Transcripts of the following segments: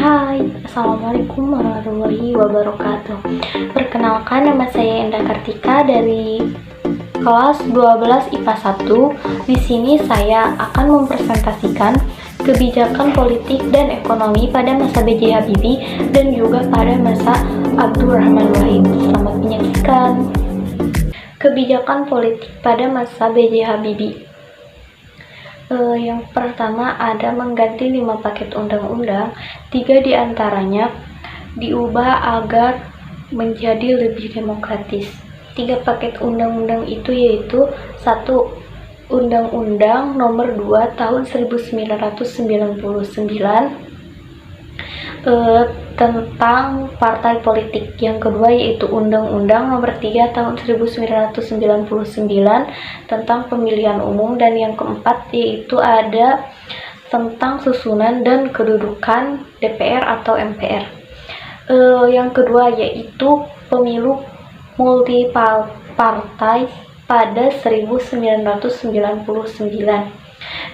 Hai, Assalamualaikum warahmatullahi wabarakatuh. Perkenalkan, nama saya Endah Kartika dari kelas 12 IPA 1. Di sini saya akan mempresentasikan kebijakan politik dan ekonomi pada masa B.J. Habibie dan juga pada masa Abdurrahman Wahid. Selamat menyaksikan. Kebijakan politik pada masa B.J. Habibie. Yang pertama ada mengganti 5 paket undang-undang, 3 diantaranya diubah agar menjadi lebih demokratis. 3 paket undang-undang itu yaitu 1. Undang-Undang Nomor 2 Tahun 1999 tentang partai politik. Yang kedua yaitu Undang-Undang Nomor 3 Tahun 1999 tentang pemilihan umum, dan yang keempat yaitu ada tentang susunan dan kedudukan DPR atau MPR. Yang kedua yaitu pemilu multipartai pada 1999.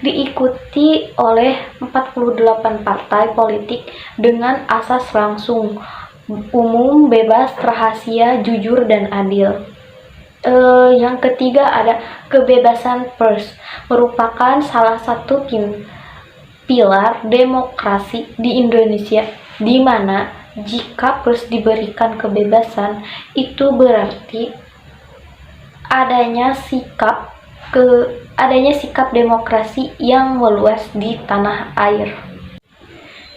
Diikuti oleh 48 partai politik dengan asas langsung, umum, bebas, rahasia, jujur, dan adil. Yang ketiga ada kebebasan pers, merupakan salah satu pilar demokrasi di Indonesia, di mana jika pers diberikan kebebasan, itu berarti adanya sikap demokrasi yang meluas di tanah air.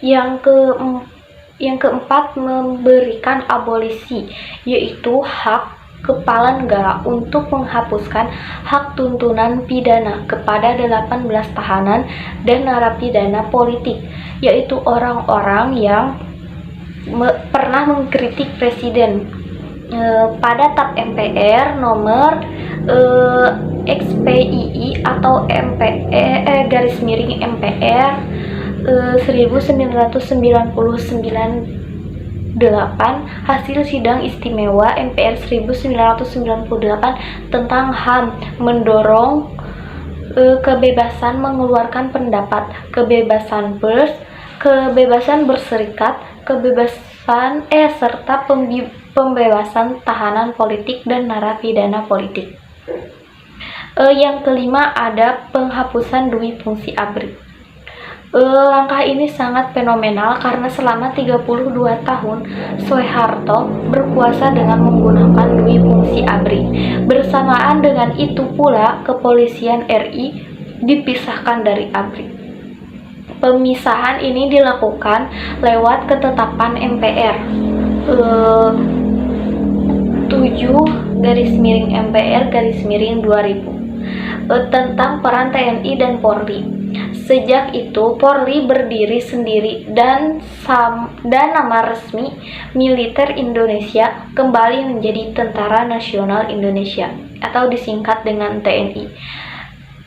Yang keempat memberikan abolisi, yaitu hak kepala negara untuk menghapuskan hak tuntunan pidana kepada 18 tahanan dan narapidana politik, yaitu orang-orang yang pernah mengkritik presiden. Pada TAP MPR nomor XPII atau MPR 1999-8 hasil sidang istimewa MPR 1998 tentang HAM mendorong kebebasan mengeluarkan pendapat, kebebasan pers, kebebasan berserikat, serta pembebasan tahanan politik dan narapidana politik. Yang kelima ada penghapusan dui fungsi ABRI. Langkah ini sangat fenomenal karena selama 32 tahun Soeharto berkuasa dengan menggunakan dui fungsi ABRI. Bersamaan dengan itu pula kepolisian RI dipisahkan dari ABRI. Pemisahan ini dilakukan lewat ketetapan MPR 7/MPR/2000 tentang peran TNI dan Polri. Sejak itu Polri berdiri sendiri dan nama resmi Militer Indonesia kembali menjadi Tentara Nasional Indonesia atau disingkat dengan TNI.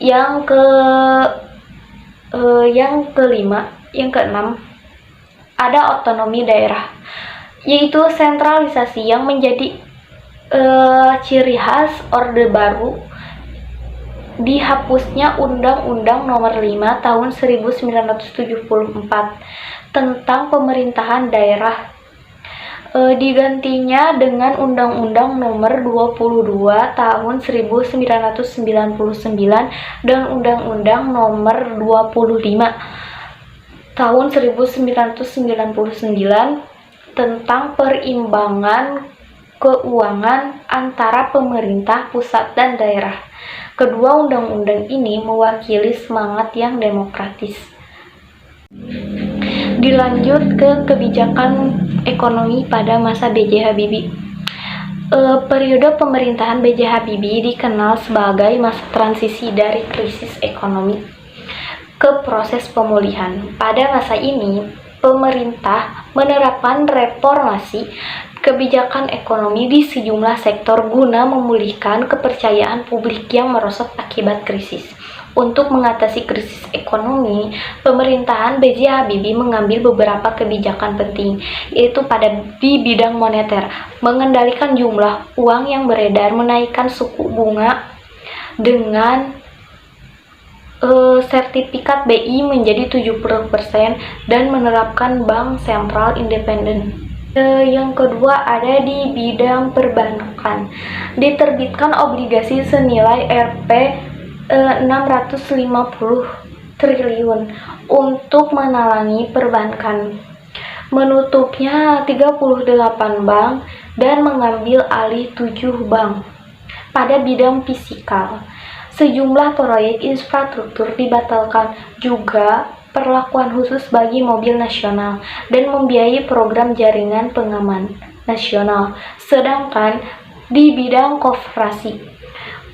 Yang keenam ada otonomi daerah, yaitu sentralisasi yang menjadi ciri khas Orde Baru. Dihapusnya Undang-Undang Nomor 5 Tahun 1974 tentang pemerintahan daerah, digantinya dengan Undang-Undang Nomor 22 Tahun 1999 dan Undang-Undang Nomor 25 Tahun 1999 tentang perimbangan keuangan antara pemerintah pusat dan daerah. Kedua undang-undang ini mewakili semangat yang demokratis. Dilanjut ke kebijakan ekonomi pada masa B.J. Habibie. Periode pemerintahan B.J. Habibie dikenal sebagai masa transisi dari krisis ekonomi ke proses pemulihan. Pada masa ini, pemerintah menerapkan reformasi kebijakan ekonomi di sejumlah sektor guna memulihkan kepercayaan publik yang merosot akibat krisis. Untuk mengatasi krisis ekonomi, pemerintahan B.J. Habibie mengambil beberapa kebijakan penting, yaitu di bidang moneter, mengendalikan jumlah uang yang beredar, menaikkan suku bunga dengan sertifikat BI menjadi 70% dan menerapkan bank sentral independen. Yang kedua ada di bidang perbankan. Diterbitkan obligasi senilai Rp 650 triliun untuk menalangi perbankan, menutupnya 38 bank dan mengambil alih 7 bank. Pada bidang fisikal, sejumlah proyek infrastruktur dibatalkan, juga perlakuan khusus bagi mobil nasional dan membiayai program jaringan pengaman nasional. Sedangkan di bidang koperasi,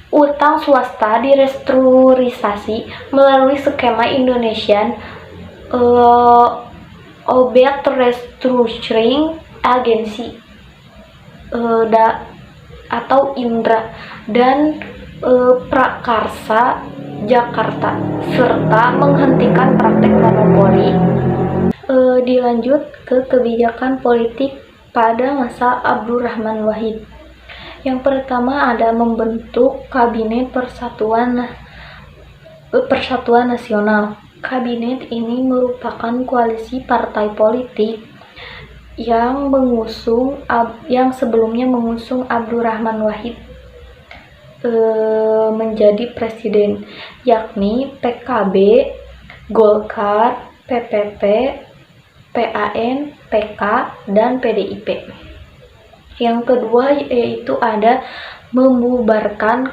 utang swasta direstrukturisasi melalui skema Indonesian Obat Restructuring Agency atau INDRA dan Prakarsa Jakarta, serta menghentikan praktek monopoli. Dilanjut ke kebijakan politik pada masa Abdurrahman Wahid. Yang pertama ada membentuk Kabinet Persatuan Nasional. Kabinet ini merupakan koalisi partai politik yang sebelumnya mengusung Abdurrahman Wahid menjadi presiden, yakni PKB, Golkar, PPP, PAN, PK, dan PDIP. Yang kedua yaitu ada membubarkan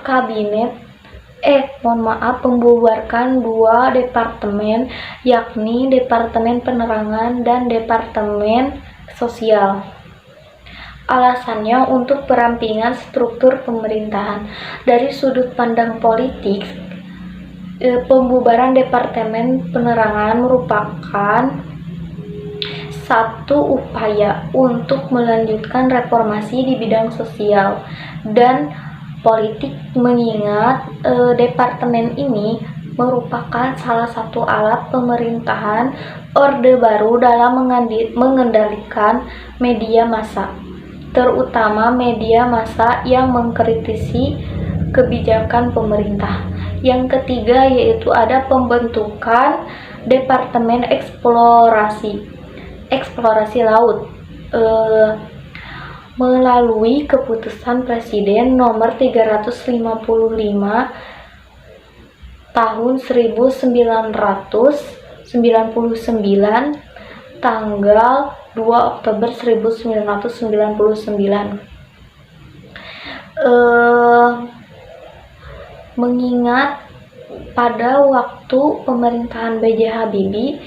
membubarkan 2 departemen, yakni Departemen Penerangan dan Departemen Sosial. Alasannya untuk perampingan struktur pemerintahan. Dari sudut pandang politik, pembubaran Departemen Penerangan merupakan satu upaya untuk melanjutkan reformasi di bidang sosial dan politik, mengingat departemen ini merupakan salah satu alat pemerintahan Orde Baru dalam mengendalikan media massa, terutama media massa yang mengkritisi kebijakan pemerintah. Yang ketiga yaitu ada pembentukan Departemen Eksplorasi Laut melalui keputusan Presiden nomor 355 tahun 1999 tanggal 2 Oktober 1999. Mengingat pada waktu pemerintahan B.J. Habibie,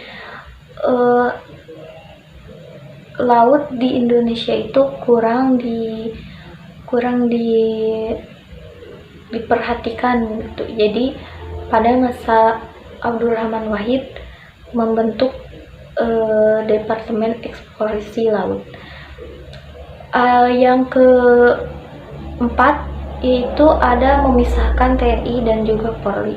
laut di Indonesia itu kurang diperhatikan gitu. Jadi pada masa Abdurrahman Wahid membentuk Departemen Eksplorasi Laut. Yang keempat yaitu ada memisahkan TNI dan juga Polri.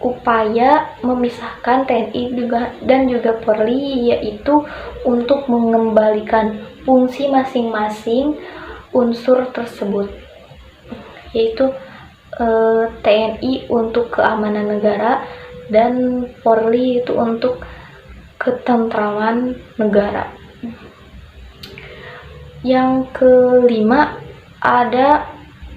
Upaya memisahkan TNI dan juga Polri yaitu untuk mengembalikan fungsi masing-masing unsur tersebut, yaitu TNI untuk keamanan negara dan Polri itu untuk ketentraman negara. Yang kelima ada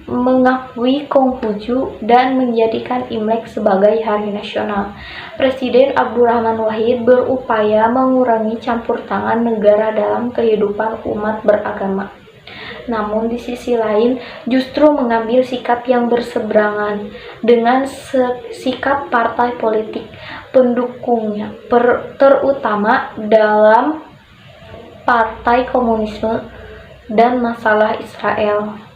mengakui Konghucu dan menjadikan Imlek sebagai hari nasional. Presiden Abdurrahman Wahid berupaya mengurangi campur tangan negara dalam kehidupan umat beragama. Namun di sisi lain justru mengambil sikap yang berseberangan dengan sikap partai politik pendukungnya, terutama dalam Partai Komunisme dan masalah Israel.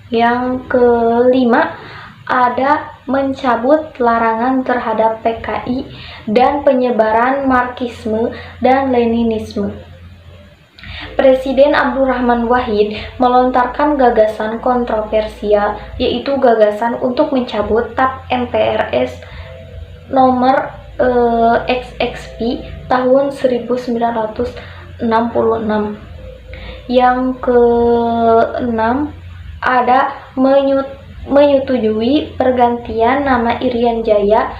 Yang kelima ada mencabut larangan terhadap PKI dan penyebaran Marxisme dan Leninisme. Presiden Abdurrahman Wahid melontarkan gagasan kontroversial, yaitu gagasan untuk mencabut TAP MPRS nomor XXP tahun 1966. Yang keenam ada menyetujui pergantian nama Irian Jaya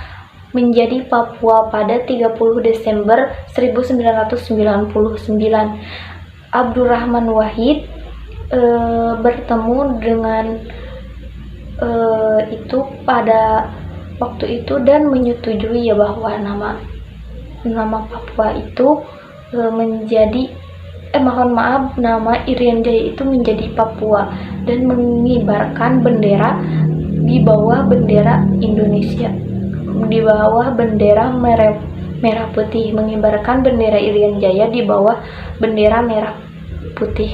menjadi Papua pada 30 Desember 1999. Abdurrahman Wahid bertemu dengan itu pada waktu itu dan menyetujui ya bahwa nama Papua itu menjadi nama Irian Jaya itu menjadi Papua dan mengibarkan bendera di bawah bendera Indonesia, di bawah bendera merah putih, mengibarkan bendera Irian Jaya di bawah bendera merah putih.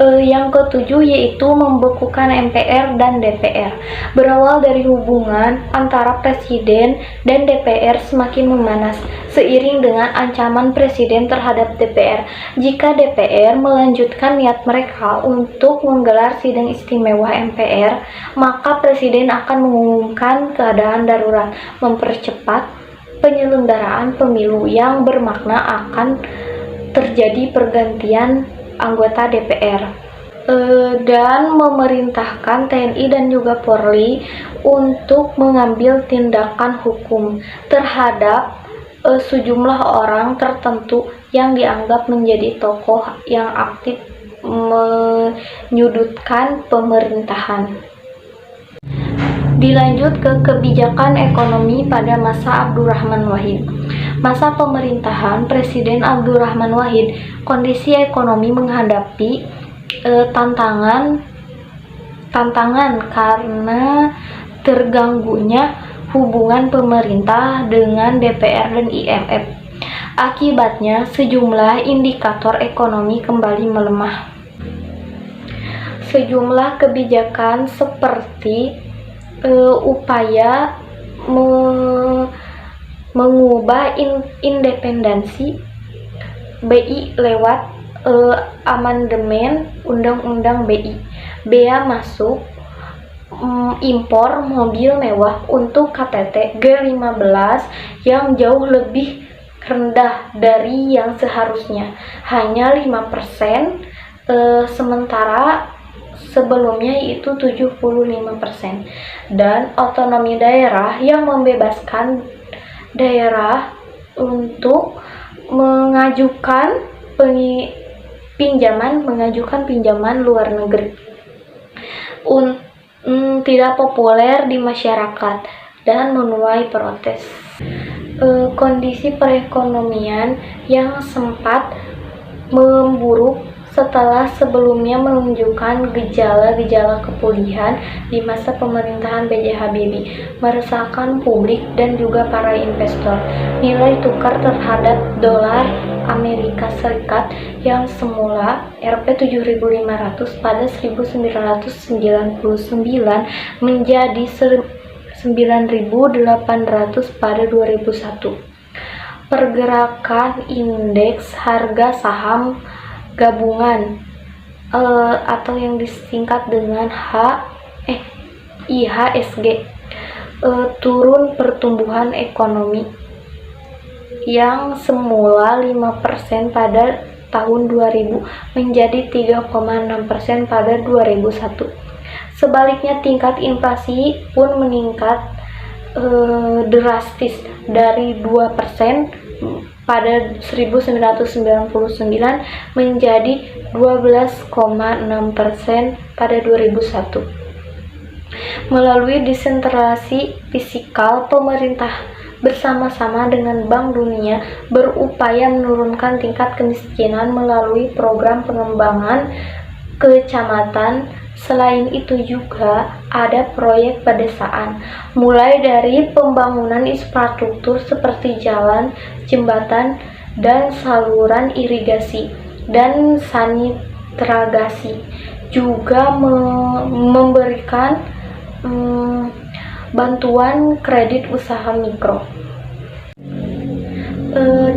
Yang ketujuh yaitu membekukan MPR dan DPR. Berawal dari hubungan antara Presiden dan DPR semakin memanas seiring dengan ancaman Presiden terhadap DPR. Jika DPR melanjutkan niat mereka untuk menggelar sidang istimewa MPR, maka Presiden akan mengumumkan keadaan darurat, mempercepat penyelenggaraan pemilu yang bermakna akan terjadi pergantian anggota DPR dan memerintahkan TNI dan juga Polri untuk mengambil tindakan hukum terhadap sejumlah orang tertentu yang dianggap menjadi tokoh yang aktif menyudutkan pemerintahan. Dilanjut ke kebijakan ekonomi pada masa Abdurrahman Wahid. Masa pemerintahan Presiden Abdurrahman Wahid, kondisi ekonomi menghadapi tantangan karena terganggunya hubungan pemerintah dengan DPR dan IMF. Akibatnya, sejumlah indikator ekonomi kembali melemah. Sejumlah kebijakan seperti upaya mengubah independensi BI lewat amandemen Undang-Undang BI, bea masuk impor mobil mewah untuk KTT G15 yang jauh lebih rendah dari yang seharusnya, hanya 5%, sementara sebelumnya itu 75%, dan otonomi daerah yang membebaskan daerah untuk mengajukan pinjaman luar negeri tidak populer di masyarakat dan menuai protes. Kondisi perekonomian yang sempat memburuk setelah sebelumnya menunjukkan gejala-gejala kepulihan di masa pemerintahan B.J. Habibie, meresahkan publik dan juga para investor. Nilai tukar terhadap dolar Amerika Serikat yang semula Rp 7.500 pada 1999 menjadi 9.800 pada 2001. Pergerakan indeks harga saham gabungan atau yang disingkat dengan IHSG turun. Pertumbuhan ekonomi yang semula 5% pada tahun 2000 menjadi 3,6% pada 2001. Sebaliknya, tingkat inflasi pun meningkat drastis dari 2% pada 1999 menjadi 12,6% pada 2001. Melalui desentralisasi fiskal, pemerintah bersama-sama dengan Bank Dunia berupaya menurunkan tingkat kemiskinan melalui program pengembangan kecamatan. Selain itu juga ada proyek pedesaan, mulai dari pembangunan infrastruktur seperti jalan, jembatan, dan saluran irigasi dan sanitasi, juga memberikan bantuan kredit usaha mikro.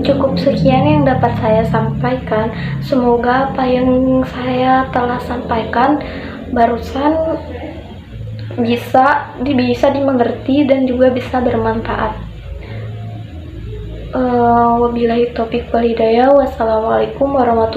Cukup sekian yang dapat saya sampaikan. Semoga apa yang saya telah sampaikan barusan bisa dimengerti dan juga bisa bermanfaat. Wabillahi taufiq wal hidayah. Wassalamualaikum warahmatullahi wabarakatuh.